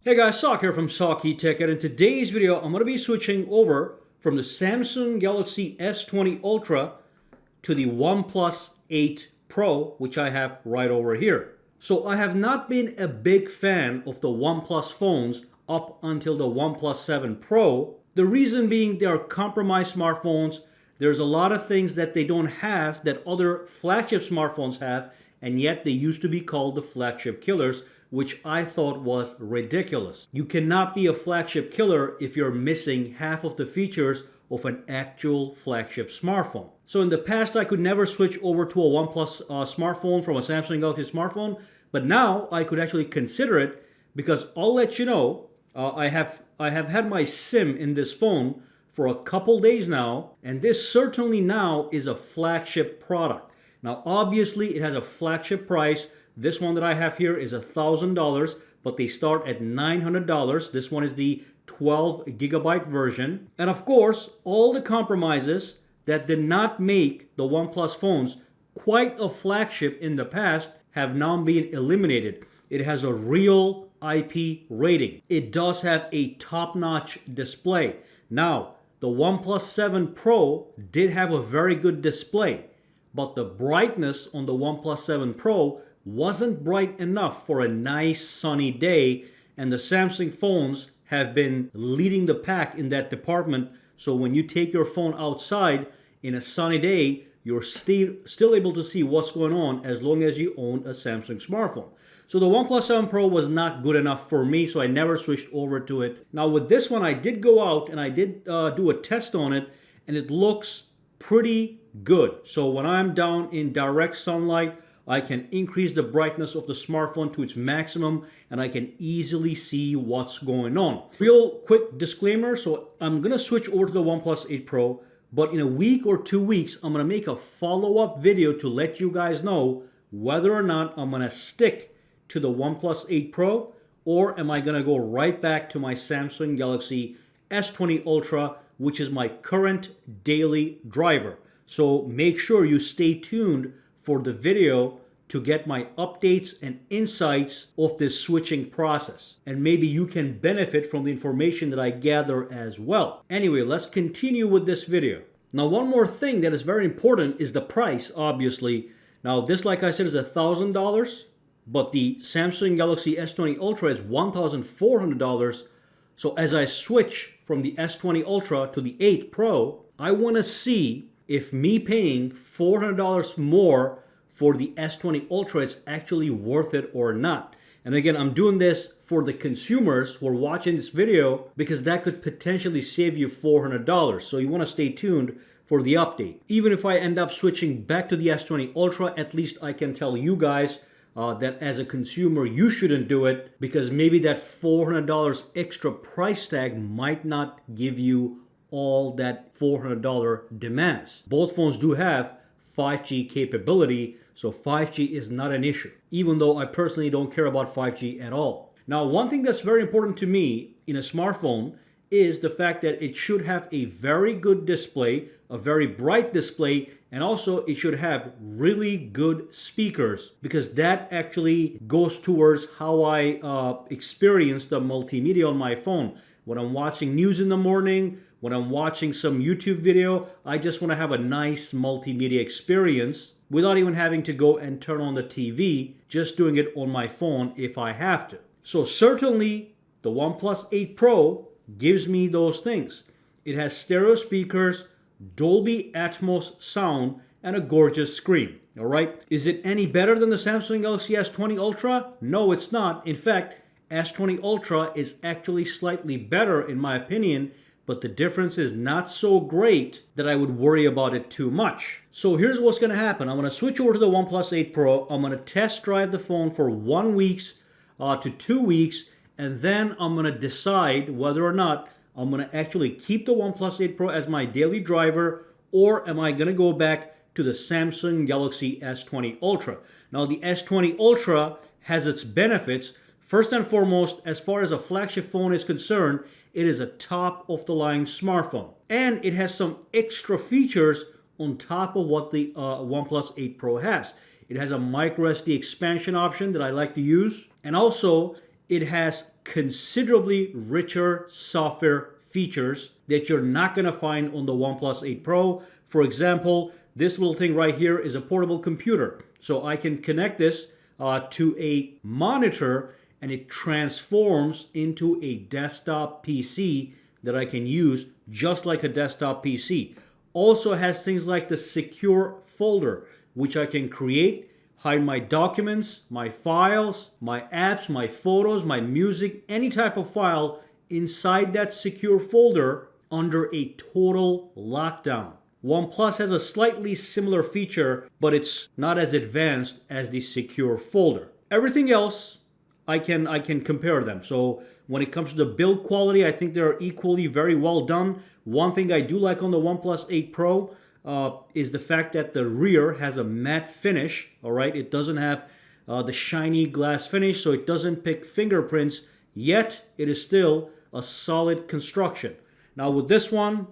Hey guys, Sak here from SAKITECH, and in today's video I'm going to be switching over from the Samsung Galaxy S20 Ultra to the OnePlus 8 Pro, which I have right over here. So I have not been a big fan of the OnePlus phones up until the OnePlus 7 Pro. The reason being they are compromised smartphones. There's a lot of things that they don't have that other flagship smartphones have, and yet they used to be called the flagship killers, which I thought was ridiculous. You cannot be a flagship killer if you're missing half of the features of an actual flagship smartphone. So in the past I could never switch over to a OnePlus smartphone from a Samsung Galaxy smartphone, but now I could actually consider it because I'll let you know, I have had my SIM in this phone for a couple days now, and this certainly now is a flagship product. Now obviously it has a flagship price. This one that I have here is $1,000, but they start at $900. This one is the 12 gigabyte version. And of course, all the compromises that did not make the OnePlus phones quite a flagship in the past have now been eliminated. It has a real IP rating. It does have a top-notch display. Now, the OnePlus 7 Pro did have a very good display, but the brightness on the OnePlus 7 Pro wasn't bright enough for a nice sunny day, and the Samsung phones have been leading the pack in that department. So when you take your phone outside in a sunny day, you're still able to see what's going on as long as you own a Samsung smartphone. So the OnePlus 7 Pro was not good enough for me, so I never switched over to it. Now with this one, I did go out and I did do a test on it, and it looks pretty good. So when I'm down in direct sunlight, I can increase the brightness of the smartphone to its maximum, and I can easily see what's going on. Real quick disclaimer, so I'm going to switch over to the OnePlus 8 Pro, but in a week or 2 weeks, I'm going to make a follow-up video to let you guys know whether or not I'm going to stick to the OnePlus 8 Pro, or am I going to go right back to my Samsung Galaxy S20 Ultra, which is my current daily driver. So make sure you stay tuned for the video to get my updates and insights of this switching process. And maybe you can benefit from the information that I gather as well. Anyway, let's continue with this video. Now, one more thing that is very important is the price, obviously. Now, this, like I said, is $1,000, but the Samsung Galaxy S20 Ultra is $1,400. So as I switch from the S20 Ultra to the 8 Pro, I want to see if me paying $400 more for the S20 Ultra is actually worth it or not. And again, I'm doing this for the consumers who are watching this video because that could potentially save you $400. So you want to stay tuned for the update. Even if I end up switching back to the S20 Ultra, at least I can tell you guys that as a consumer, you shouldn't do it because maybe that $400 extra price tag might not give you all that $400 demands. Both phones do have 5G capability, so 5G is not an issue, even though I personally don't care about 5G at all. Now, one thing that's very important to me in a smartphone is the fact that it should have a very good display, a very bright display, and also it should have really good speakers because that actually goes towards how I experience the multimedia on my phone. When I'm watching news in the morning, when I'm watching some YouTube video, I just want to have a nice multimedia experience without even having to go and turn on the TV, just doing it on my phone if I have to. So certainly the OnePlus 8 Pro gives me those things. It has stereo speakers, Dolby Atmos sound, and a gorgeous screen. All right. Is it any better than the Samsung Galaxy S20 Ultra? No, it's not. In fact, S20 Ultra is actually slightly better in my opinion, but the difference is not so great that I would worry about it too much. So here's what's going to happen. I'm going to switch over to the OnePlus 8 Pro. I'm going to test drive the phone for 1 week to 2 weeks, and then I'm going to decide whether or not I'm going to actually keep the OnePlus 8 Pro as my daily driver, or am I going to go back to the Samsung Galaxy S20 Ultra. Now the S20 Ultra has its benefits. First and foremost, as far as a flagship phone is concerned, it is a top-of-the-line smartphone. And it has some extra features on top of what the OnePlus 8 Pro has. It has a microSD expansion option that I like to use. And also, it has considerably richer software features that you're not going to find on the OnePlus 8 Pro. For example, this little thing right here is a portable computer. So I can connect this to a monitor and it transforms into a desktop PC that I can use just like a desktop PC. Also has things like the secure folder, which I can create, hide my documents, my files, my apps, my photos, my music, any type of file inside that secure folder under a total lockdown. OnePlus has a slightly similar feature, but it's not as advanced as the secure folder. Everything else, I can compare them. So when it comes to the build quality, I think they're equally very well done. One thing I do like on the OnePlus 8 Pro is the fact that the rear has a matte finish. All right, it doesn't have the shiny glass finish, so it doesn't pick fingerprints, yet it is still a solid construction. Now with this one,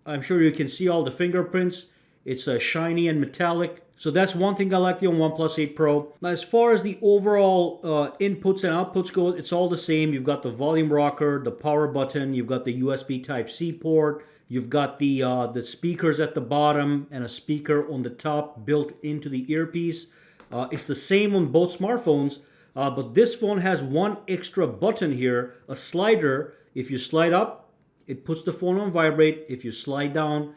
I'm sure you can see all the fingerprints. It's shiny and metallic. So that's one thing I like on OnePlus 8 Pro. Now as far as the overall inputs and outputs go, it's all the same. You've got the volume rocker, the power button, you've got the USB Type-C port, you've got the speakers at the bottom and a speaker on the top built into the earpiece. It's the same on both smartphones, but this phone has one extra button here, a slider. If you slide up, it puts the phone on vibrate. If you slide down,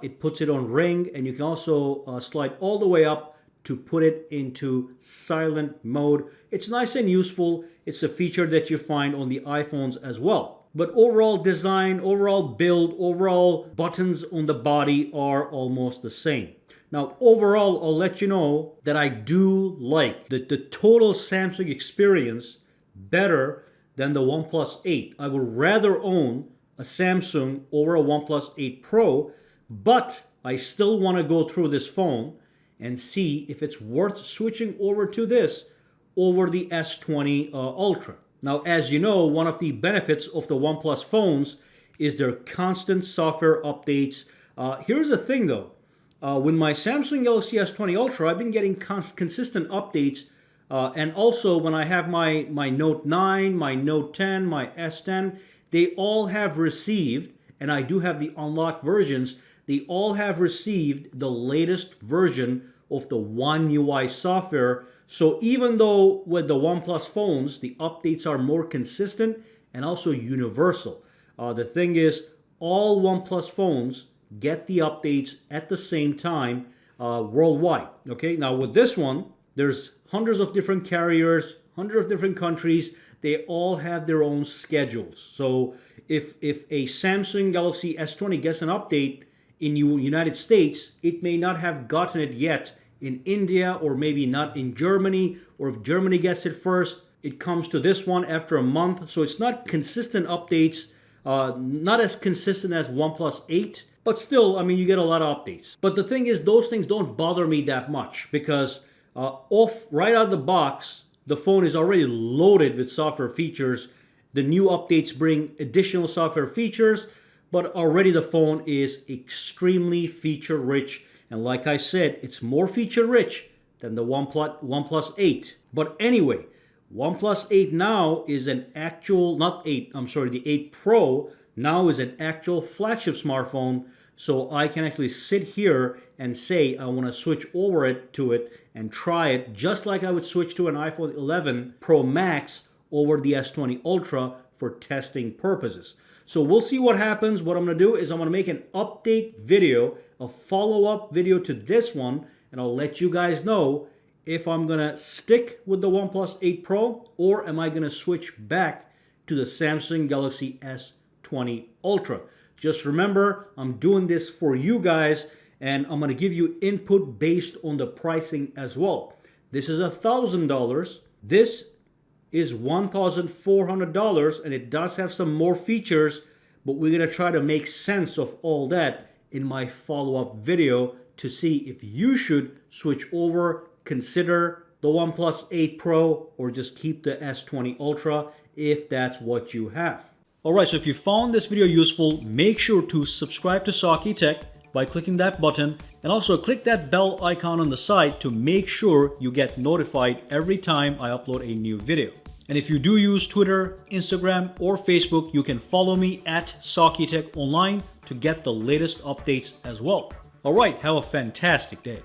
it puts it on ring, and you can also slide all the way up to put it into silent mode. It's nice and useful. It's a feature that you find on the iPhones as well. But overall design, overall build, overall buttons on the body are almost the same. Now overall, I'll let you know that I do like the total Samsung experience better than the OnePlus 8. I would rather own a Samsung over a OnePlus 8 Pro, but I still want to go through this phone and see if it's worth switching over to this over the S20 Ultra. Now, as you know, one of the benefits of the OnePlus phones is their constant software updates. Here's the thing though, with my Samsung Galaxy S20 Ultra, I've been getting consistent updates, and also when I have my Note 9, my Note 10, my S10, they all have received, and I do have the unlocked versions, they all have received the latest version of the One UI software. So even though with the OnePlus phones, the updates are more consistent and also universal, the thing is, all OnePlus phones get the updates at the same time worldwide. Okay, now with this one, there's hundreds of different carriers, hundreds of different countries. They all have their own schedules. So if a Samsung Galaxy S20 gets an update in the United States, it may not have gotten it yet in India, or maybe not in Germany, or if Germany gets it first, it comes to this one after a month. So it's not consistent updates, not as consistent as OnePlus 8, but still, I mean, you get a lot of updates. But the thing is, those things don't bother me that much because right out of the box, the phone is already loaded with software features. The new updates bring additional software features, but already the phone is extremely feature rich. And like I said, it's more feature rich than the OnePlus 8. But anyway, OnePlus 8 now is an actual, the 8 Pro now is an actual flagship smartphone. So I can actually sit here and say I want to switch over to it and try it just like I would switch to an iPhone 11 Pro Max over the S20 Ultra for testing purposes. So we'll see what happens. What I'm going to do is I'm going to make an update video, a follow-up video to this one, and I'll let you guys know if I'm going to stick with the OnePlus 8 Pro or am I going to switch back to the Samsung Galaxy S20 Ultra. Just remember, I'm doing this for you guys, and I'm going to give you input based on the pricing as well. This is $1,000. This is $1,400, and it does have some more features, but we're going to try to make sense of all that in my follow-up video to see if you should switch over, consider the OnePlus 8 Pro, or just keep the S20 Ultra if that's what you have. Alright, so if you found this video useful, make sure to subscribe to SAKITECH by clicking that button, and also click that bell icon on the side to make sure you get notified every time I upload a new video. And if you do use Twitter, Instagram, or Facebook, you can follow me at SAKITECH Online to get the latest updates as well. All right, have a fantastic day.